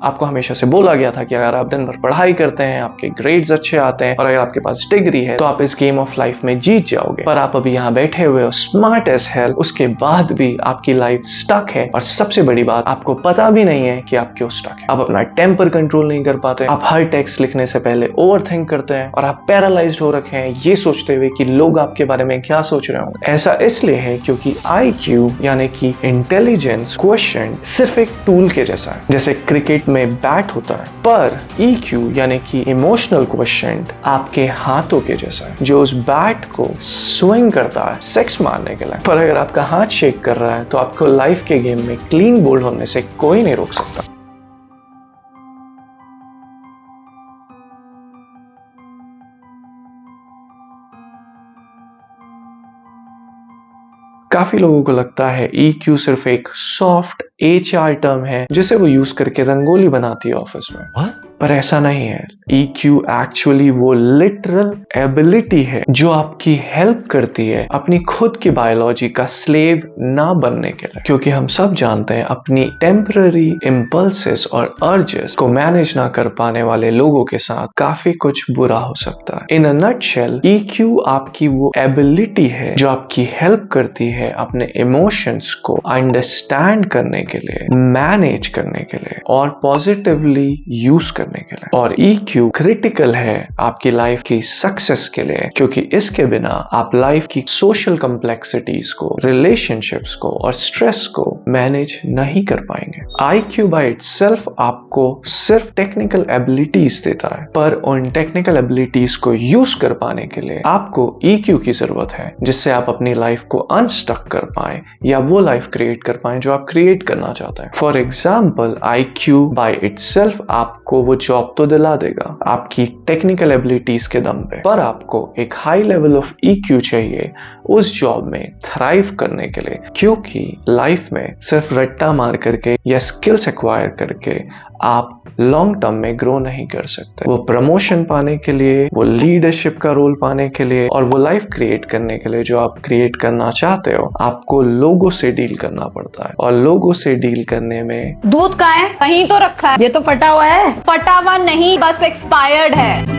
आपको हमेशा से बोला गया था कि अगर आप दिन भर पढ़ाई करते हैं, आपके ग्रेड्स अच्छे आते हैं और अगर आपके पास डिग्री है तो आप इस गेम ऑफ लाइफ में जीत जाओगे। पर आप अभी यहाँ बैठे हुए हो स्मार्ट एज हेल, उसके बाद भी आपकी लाइफ स्टक है और सबसे बड़ी बात, आपको पता भी नहीं है कि आप क्यों स्टक है। आप अपना टेम्पर कंट्रोल नहीं कर पाते, आप हर टेक्स्ट लिखने से पहले ओवरथिंक करते हैं और आप पैरालाइज्ड हो रखे हैं ये सोचते हुए कि लोग आपके बारे में क्या सोच रहे होंगे। ऐसा इसलिए है क्योंकि IQ यानी कि इंटेलिजेंस क्वोशिएंट सिर्फ एक टूल के जैसा है, जैसे क्रिकेट में बैट होता है, पर EQ यानी कि इमोशनल क्वोशिएंट आपके हाथों के जैसा है, जो उस बैट को स्विंग करता है सिक्स मारने के लिए। पर अगर आपका हाथ शेक कर रहा है तो आपको लाइफ के गेम में क्लीन बोल्ड होने से कोई नहीं रोक सकता। काफी लोगों को लगता है EQ सिर्फ एक सॉफ्ट HR टर्म है जिसे वो यूज करके रंगोली बनाती है ऑफिस में। पर ऐसा नहीं है। EQ एक्चुअली वो लिटरल एबिलिटी है जो आपकी हेल्प करती है अपनी खुद की बायोलॉजी का स्लेव ना बनने के लिए, क्योंकि हम सब जानते हैं अपनी टेम्पररी इम्पल्सेस और अर्जेस को मैनेज ना कर पाने वाले लोगों के साथ काफी कुछ बुरा हो सकता है। इन अ नटशेल, EQ आपकी वो एबिलिटी है जो आपकी हेल्प करती है अपने इमोशंस को अंडरस्टैंड करने के लिए, मैनेज करने के लिए और पॉजिटिवली यूज करने के लिए। और EQ क्रिटिकल है आपकी लाइफ की सक्सेस के लिए, क्योंकि इसके बिना आप लाइफ की सोशल कॉम्प्लेक्सिटीज को, रिलेशनशिप्स को और स्ट्रेस को मैनेज नहीं कर पाएंगे। IQ बाय इटसेल्फ आपको सिर्फ टेक्निकल एबिलिटीज देता है, पर उन टेक्निकल एबिलिटीज को यूज कर पाने के लिए आपको EQ की जरूरत है, जिससे आप अपनी लाइफ को अनस्टक कर पाए या वो लाइफ क्रिएट कर पाए जो आप क्रिएट करना चाहते हैं। For example, IQ by itself आपको वो जॉब तो दिला देगा आपकी टेक्निकल एबिलिटीज के दम पे, पर आपको एक हाई लेवल ऑफ EQ चाहिए उस जॉब में थ्राइव करने के लिए, क्योंकि लाइफ में सिर्फ रट्टा मार करके या स्किल्स एक्वायर करके आप लॉन्ग टर्म में ग्रो नहीं कर सकते। वो प्रमोशन पाने के लिए, वो लीडरशिप का रोल पाने के लिए और वो लाइफ क्रिएट करने के लिए जो आप क्रिएट करना चाहते हो, आपको लोगों से डील करना पड़ता है। और लोगों से डील करने में दूध कहाँ है? कहीं तो रखा है। ये तो फटा हुआ है। फटा हुआ नहीं, बस एक्सपायर्ड है।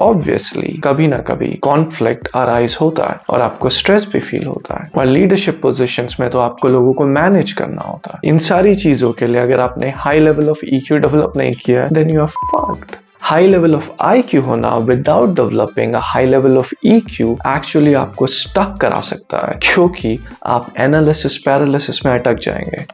ऑब्वियसली कभी ना कभी कॉन्फ्लिक्ट अराइज होता है और आपको स्ट्रेस भी फील होता है। और लीडरशिप पोजीशंस में तो आपको लोगों को मैनेज करना होता है। इन सारी चीजों के लिए अगर आपने high level of EQ develop नहीं किया, then you are fucked. High level of IQ होना without developing a high level of EQ actually आपको स्टक करा सकता है, क्योंकि आप एनालिसिस पैरालिसिस में अटक जाएंगे।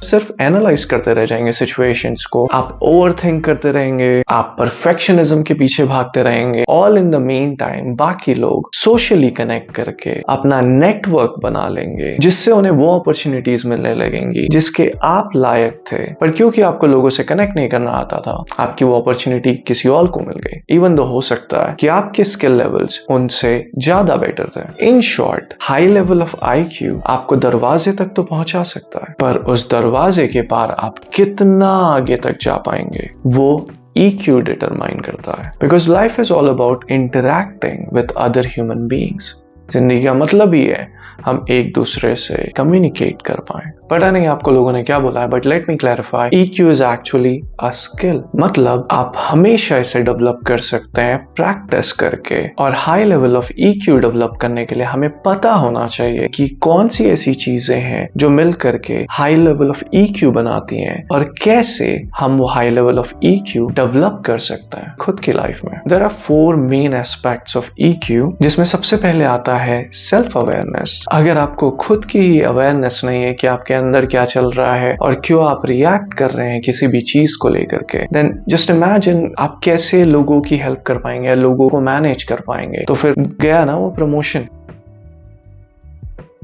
सिर्फ एनालाइज करते रह जाएंगे सिचुएशंस को, आप ओवरथिंक करते रहेंगे, आप परफेक्शनिज्म के पीछे भागते रहेंगे। All in the main time बाकी लोग सोशली कनेक्ट करके अपना नेटवर्क बना लेंगे, जिससे उन्हें वो अपॉर्चुनिटीज मिलने लगेंगी जिसके आप लायक थे, पर क्योंकि आपको लोगों से कनेक्ट नहीं करना आता था, आपकी वो अपॉर्चुनिटी किसी और को मिल गई, इवन दो हो सकता है कि आपके स्किल लेवल्स उनसे ज्यादा बेटर थे। In short, high level of IQ आपको दरवाजे तक तो पहुंचा सकता है, पर उस दरवाजे के पार आप कितना आगे तक जा पाएंगे वो EQ डिटरमाइन करता है। Because life is all about interacting with other human beings. जिंदगी का मतलब ही है हम एक दूसरे से कम्युनिकेट कर पाए। पता नहीं आपको लोगों ने क्या बोला है, but let me clarify, EQ is actually a skill. मतलब आप हमेशा इसे डेवलप कर सकते हैं प्रैक्टिस करके। और high level of EQ develop करने के लिए हमें पता होना चाहिए कि कौन सी ऐसी चीजें हैं जो मिल करके हाई लेवल ऑफ EQ बनाती हैं और कैसे हम वो high level of EQ develop कर सकते हैं खुद की लाइफ में। There are 4 main aspects of EQ, जिसमें सबसे पहले आता है सेल्फ अवेयरनेस। अगर आपको खुद की ही अवेयरनेस नहीं है कि आपके अंदर क्या चल रहा है और क्यों आप रिएक्ट कर रहे हैं किसी भी चीज को लेकर के, देन जस्ट इमेजिन आप कैसे लोगों की हेल्प कर पाएंगे, लोगों को मैनेज कर पाएंगे। तो फिर गया ना वो promotion.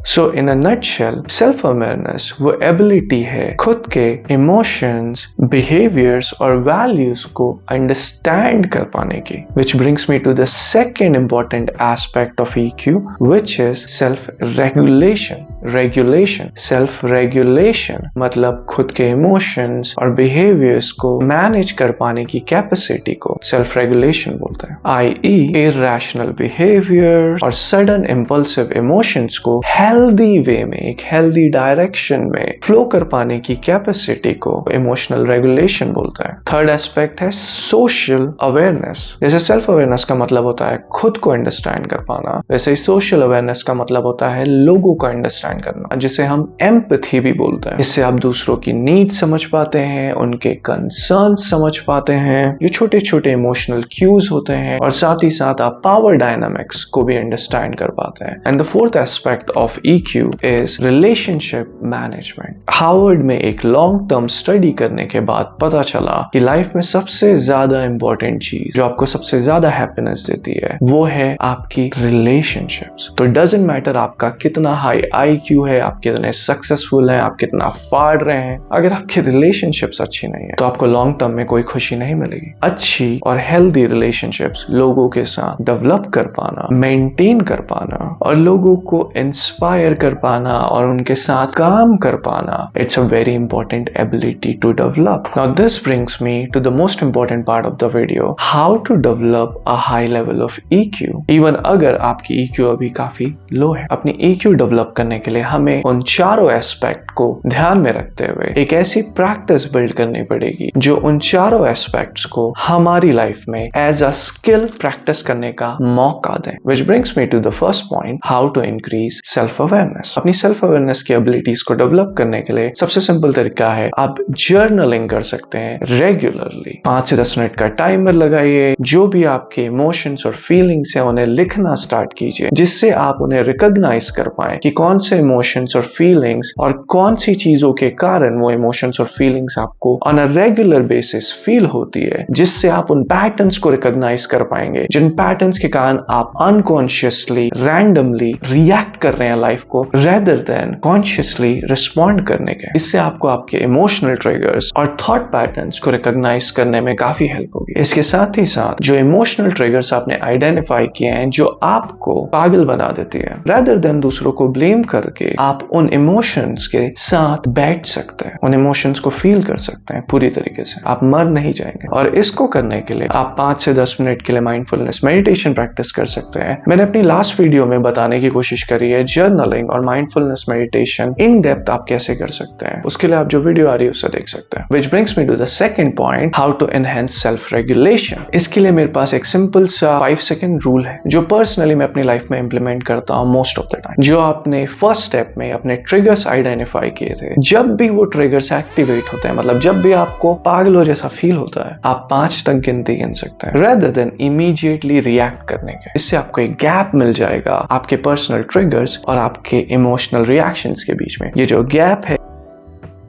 So in a nutshell, self awareness वो एबिलिटी है खुद के इमोशंस, बिहेवियर्स और वैल्यूज को अंडरस्टैंड कर पाने की। Which brings me to the second important aspect of EQ, which is self regulation. Regulation. Self regulation मतलब खुद के इमोशंस और बिहेवियर्स को मैनेज कर पाने की कैपेसिटी को सेल्फ रेगुलेशन बोलते हैं। i.e. इरैशनल बिहेवियर और सडन इम्पल्सिव इमोशंस को हेल्दी वे में, एक हेल्दी डायरेक्शन में फ्लो कर पाने की कैपेसिटी को इमोशनल रेगुलेशन बोलते हैं। थर्ड एस्पेक्ट है सोशल अवेयरनेस। जैसे सेल्फ अवेयरनेस का मतलब होता है खुद को अंडरस्टैंड कर पाना, वैसे ही सोशल अवेयरनेस का मतलब होता है लोगों को अंडरस्टैंड करना, जिसे हम एम्पैथी भी बोलते हैं। इससे आप दूसरों की नीड समझ पाते हैं, उनके कंसर्न समझ पाते हैं, जो छोटे छोटे इमोशनल क्यूज होते हैं, और साथ ही साथ आप पावर डायनामिक्स को भी अंडरस्टैंड कर पाते हैं। And the fourth aspect of EQ is relationship management. Harvard में एक लॉन्ग टर्म स्टडी करने के बाद पता चला कि लाइफ में सबसे ज्यादा इंपॉर्टेंट चीज जो आपको सबसे ज्यादा हैप्पीनेस देती है वो है आपकी रिलेशनशिप्स। तो डजंट मैटर आपका कितना हाई IQ है, आप कितने सक्सेसफुल हैं, आप कितना फाड़ रहे हैं, अगर आपकी रिलेशनशिप्स अच्छी नहीं है तो आपको लॉन्ग टर्म में कोई खुशी नहीं मिलेगी। अच्छी और हेल्दी रिलेशनशिप्स लोगों के साथ डेवलप कर पाना, मेंटेन कर पाना और लोगों को इंस्पायर कर पाना और उनके साथ काम कर पाना, it's a very important ability to develop. Now this brings me to the most important part of the video, how to develop a high level of EQ। Even अगर आपकी EQ अभी काफी लो है, अपनी EQ डेवलप करने के लिए हमें उन चारों एस्पेक्ट को ध्यान में रखते हुए एक ऐसी प्रैक्टिस बिल्ड करनी पड़ेगी जो उन चारों एस्पेक्ट्स को हमारी लाइफ में एज अ स्किल प्रैक्टिस करने का मौका दें। Which brings me to the first point, how to increase self awareness। अपनी सेल्फ अवेयरनेस की एबिलिटीज को डेवलप करने के लिए सबसे सिंपल तरीका है आप जर्नलिंग कर सकते हैं रेगुलरली। 5 से 10 मिनट का टाइमर लगाइए, जो भी आपके इमोशंस और फीलिंग्स है उन्हें लिखना स्टार्ट कीजिए, जिससे आप उन्हें रिकॉग्नाइज कर पाए कि कौन से इमोशंस और फीलिंग्स और कौन सी चीजों के कारण वो इमोशंस और फीलिंग्स आपको on a regular basis feel होती है, जिससे आप उन पैटर्न्स को रिकॉग्नाइज कर पाएंगे जिन पैटर्न्स के कारण आप अनकॉन्शियसली रैंडमली रिएक्ट कर रहे हैं लाइफ को रेदर देन कॉन्शियसली रिस्पॉन्ड करने के। इससे आपको आपके इमोशनल ट्रिगर्स और थॉट पैटर्न्स को रिकॉग्नाइज करने में काफी हेल्प होगी। इसके साथ ही साथ जो इमोशनल ट्रिगर्स आपने आइडेंटिफाई किए हैं जो आपको पागल बना देती है, रेदर देन दूसरों को ब्लेम करके आप उन इमोशंस के साथ बैठ सकते हैं, उन इमोशंस को फील कर सकते हैं पूरी तरीके से, आप मर नहीं जाएंगे। और इसको करने के लिए आप 5 से 10 मिनट के लिए माइंडफुलनेस मेडिटेशन प्रैक्टिस कर सकते हैं। मैंने अपनी लास्ट वीडियो में बताने की कोशिश करी है जर्नलिंग और माइंडफुलनेस मेडिटेशन इन डेप्थ आप कैसे कर सकते हैं, उसके लिए आप जो वीडियो आ रही है उससे देख सकते हैं। Which brings me to the second point, how to enhance self regulation। इसके लिए मेरे पास एक सिंपल सा 5 सेकंड रूल है जो पर्सनली मैं अपनी लाइफ में इंप्लीमेंट करता हूं मोस्ट ऑफ द टाइम। जो आपने फर्स्ट स्टेप में अपने ट्रिगर्स आइडेंटिफाई किए थे, जब भी वो ट्रिगर्स एक्टिवेट होते हैं, मतलब जब भी आपको पागलों जैसा फील होता है, आप 5 तक गिनती गिन सकते हैं रेदर देन इमीडिएटली रिएक्ट करने के। इससे आपको एक गैप मिल जाएगा आपके पर्सनल ट्रिगर्स और आपके इमोशनल रिएक्शंस के बीच में। ये जो गैप है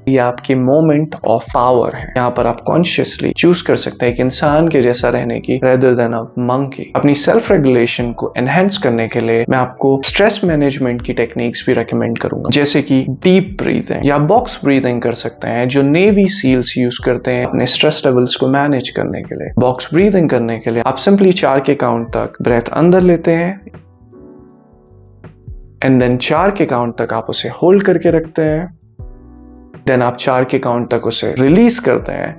ये आपकी मोमेंट ऑफ पावर है। यहाँ पर आप कॉन्शियसली चूज कर सकते हैं एक इंसान के जैसा रहने की रेदर देन अ मंकी। अपनी सेल्फ रेगुलेशन को एनहेंस करने के लिए मैं आपको स्ट्रेस मैनेजमेंट की टेक्निक्स भी रेकमेंड करूंगा, जैसे कि डीप ब्रीदिंग या बॉक्स ब्रीदिंग कर सकते हैं जो नेवी सील्स यूज करते हैं अपने स्ट्रेस लेवल्स को मैनेज करने के लिए। बॉक्स ब्रीदिंग करने के लिए आप सिंपली 4 के काउंट तक ब्रेथ अंदर लेते हैं एंड देन 4 के काउंट तक आप उसे होल्ड करके रखते हैं, देन आप 4 के काउंट तक उसे रिलीज करते हैं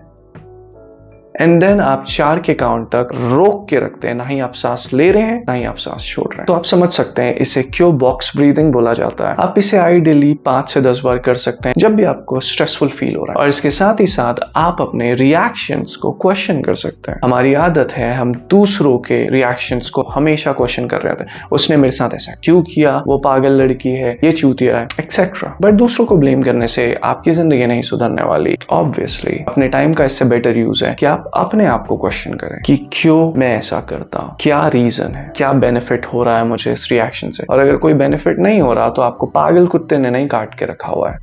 एंड देन आप 4 के काउंट तक रोक के रखते हैं। ना ही आप सांस ले रहे हैं ना ही आप सांस छोड़ रहे हैं। तो आप समझ सकते हैं इसे क्यों बॉक्स ब्रीदिंग बोला जाता है। आप इसे आइडियली 5 से 10 बार कर सकते हैं जब भी आपको स्ट्रेसफुल फील हो रहा है। और इसके साथ ही साथ आप अपने रिएक्शंस को क्वेश्चन कर सकते हैं। हमारी आदत है हम दूसरों के रिएक्शंस को हमेशा क्वेश्चन कर रहे होते हैं, उसने मेरे साथ ऐसा क्यों किया, वो पागल लड़की है, ये चूतिया है, एक्सेट्रा। बट दूसरों को ब्लेम करने से आपकी जिंदगी नहीं सुधरने वाली। ऑब्वियसली अपने टाइम का इससे बेटर यूज है कि आप अपने आप को क्वेश्चन करें कि क्यों मैं ऐसा करता हूं, क्या रीजन है, क्या बेनिफिट हो रहा है मुझे इस रिएक्शन से। और अगर कोई बेनिफिट नहीं हो रहा तो आपको पागल कुत्ते ने नहीं काट के रखा हुआ है।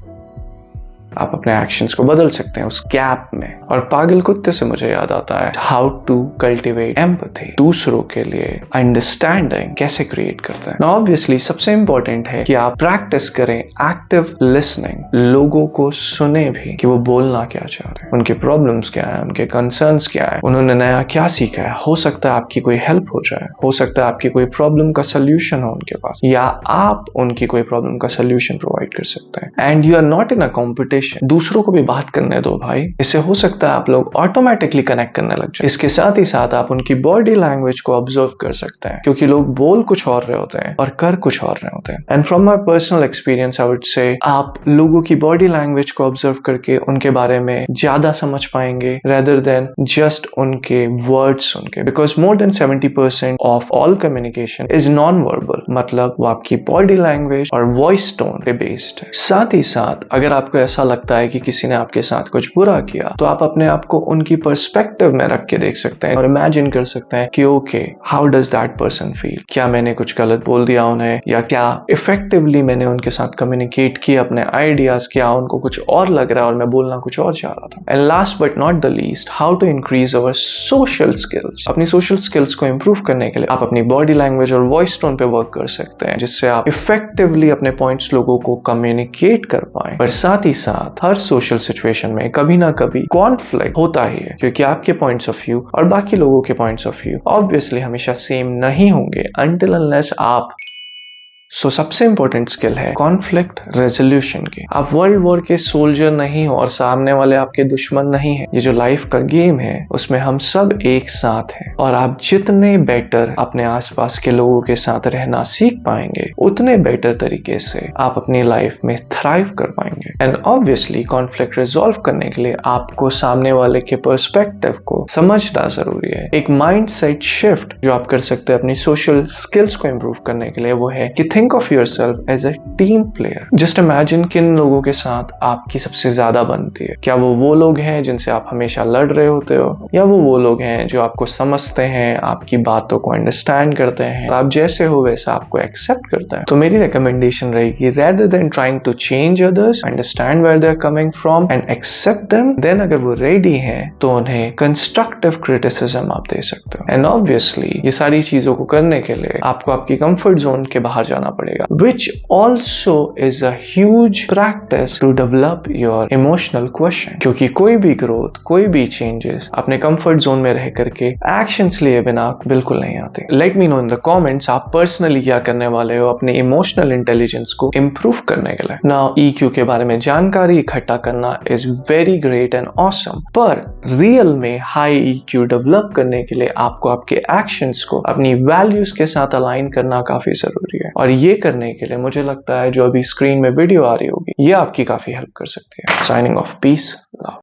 आप अपने एक्शंस को बदल सकते हैं उस गैप में। और पागल कुत्ते से मुझे याद आता है हाउ टू कल्टिवेट एम्पैथी, दूसरों के लिए अंडरस्टैंडिंग कैसे क्रिएट करते हैं। ऑब्वियसली सबसे इंपॉर्टेंट है कि आप प्रैक्टिस करें एक्टिव लिसनिंग, लोगों को सुने भी कि वो बोलना क्या चाह रहे हैं, उनके प्रॉब्लम्स क्या है, उनके कंसर्न्स क्या है, उन्होंने नया क्या सीखा है। हो सकता है आपकी कोई हेल्प हो जाए, हो सकता है आपकी कोई प्रॉब्लम का सोल्यूशन हो उनके पास, या आप उनकी कोई प्रॉब्लम का सोल्यूशन प्रोवाइड कर सकते हैं। And you are not in a competition, दूसरों को भी बात करने दो भाई। इससे हो सकता है आप लोग ऑटोमेटिकली कनेक्ट करने लग जाए। इसके साथ ही साथ आप उनकी बॉडी लैंग्वेज को ऑब्जर्व कर सकते हैं, क्योंकि लोग बोल कुछ और रहे होते हैं और कर कुछ और रहे होते हैं। And from my personal experience I would say आप लोगों की बॉडी लैंग्वेज को ऑब्जर्व करके उनके बारे में ज्यादा समझ पाएंगे रेदर देन जस्ट उनके वर्ड्स सुन के, because more than 70% of all communication is non verbal, मतलब वो आपकी बॉडी लैंग्वेज और वॉइस टोन पे बेस्ड है। साथ ही साथ अगर आपको ऐसा लगता है कि किसी ने आपके साथ कुछ बुरा किया, तो आप अपने आप को उनकी पर्सपेक्टिव में रख के देख सकते हैं और इमेजिन कर सकते हैं कि okay, how does that person feel, क्या मैंने कुछ गलत बोल दिया उन्हें, या क्या इफेक्टिवली मैंने उनके साथ कम्युनिकेट किया अपने आइडियाज, क्या उनको कुछ और लग रहा है और मैं बोलना कुछ और चाह रहा था। And last but not the least, how to increase our social skills. अपनी सोशल स्किल्स को इंप्रूव करने के लिए आप अपनी बॉडी लैंग्वेज और वॉइस टोन पे वर्क कर सकते हैं, जिससे आप इफेक्टिवली अपने पॉइंट्स लोगों को कम्युनिकेट कर पाए। पर साथ ही साथ हर सोशल सिचुएशन में कभी ना कभी कॉन्फ्लिक्ट होता ही है, क्योंकि आपके पॉइंट्स ऑफ व्यू और बाकी लोगों के पॉइंट्स ऑफ व्यू ऑब्वियसली हमेशा सेम नहीं होंगे अनटिल अनलेस आप सबसे इंपॉर्टेंट स्किल है कॉन्फ्लिक्ट रेजोल्यूशन की। आप वर्ल्ड वॉर के सोल्जर नहीं हो और सामने वाले आपके दुश्मन नहीं है। ये जो लाइफ का गेम है उसमें हम सब एक साथ हैं, और आप जितने बेटर अपने आसपास के लोगों के साथ रहना सीख पाएंगे, उतने बेटर तरीके से आप अपनी लाइफ में थ्राइव कर पाएंगे। एंड ऑब्वियसली कॉन्फ्लिक्ट रिजॉल्व करने के लिए आपको सामने वाले के पर्सपेक्टिव को समझना जरूरी है। एक माइंड सेट शिफ्ट जो आप कर सकते हैं अपनी सोशल स्किल्स को इंप्रूव करने के लिए, वो है कि think of yourself as a team player. Just imagine किन लोगों के साथ आपकी सबसे ज्यादा बनती है। क्या वो लोग हैं जिनसे आप हमेशा लड़ रहे होते हो, या वो लोग हैं जो आपको समझते हैं, आपकी बातों को अंडरस्टैंड करते हैं, और आप जैसे हो वैसा आपको एक्सेप्ट करते हैं। तो मेरी रिकमेंडेशन रहेगी, rather than trying to change others, understand where they are coming from and accept them. Then अगर वो रेडी हैं तो उन्हें कंस्ट्रक्टिव क्रिटिसिज्म आप दे सकते हो। एंड ऑब्वियसली ये सारी चीजों को करने के लिए आपको आपकी कंफर्ट जोन के बाहर जाना पड़ेगा, which also is a huge practice to develop your emotional quotient। क्योंकि कोई भी ग्रोथ, कोई भी चेंजेस अपने कंफर्ट जोन में रह करके एक्शंस लिए बिना बिल्कुल नहीं आते। Let me know in the comments आप पर्सनली क्या करने वाले हो अपने इमोशनल इंटेलिजेंस को इंप्रूव करने के लिए। नाउ EQ के बारे में जानकारी इकट्ठा करना is very great and awesome, पर रियल में हाई EQ डेवलप करने के लिए आपको आपके एक्शंस को अपनी वैल्यूज के साथ अलाइन करना काफी जरूरी है। और ये करने के लिए मुझे लगता है जो अभी स्क्रीन में वीडियो आ रही होगी, ये आपकी काफी हेल्प कर सकती है। Signing off, peace, love.